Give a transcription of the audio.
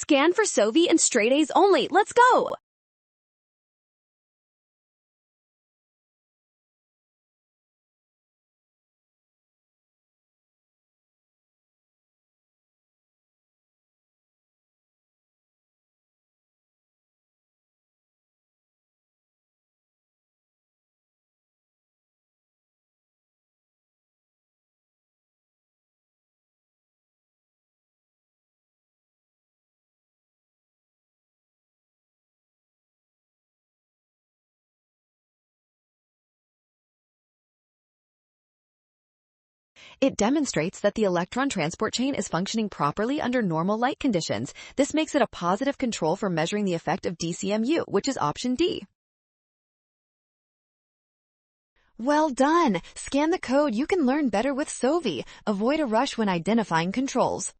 Scan for Sovi and straight A's only. Let's go! It demonstrates that the electron transport chain is functioning properly under normal light conditions. This makes it a positive control for measuring the effect of DCMU, which is option D. Well done! Scan the code. You can learn better with Sovi. Avoid a rush when identifying controls.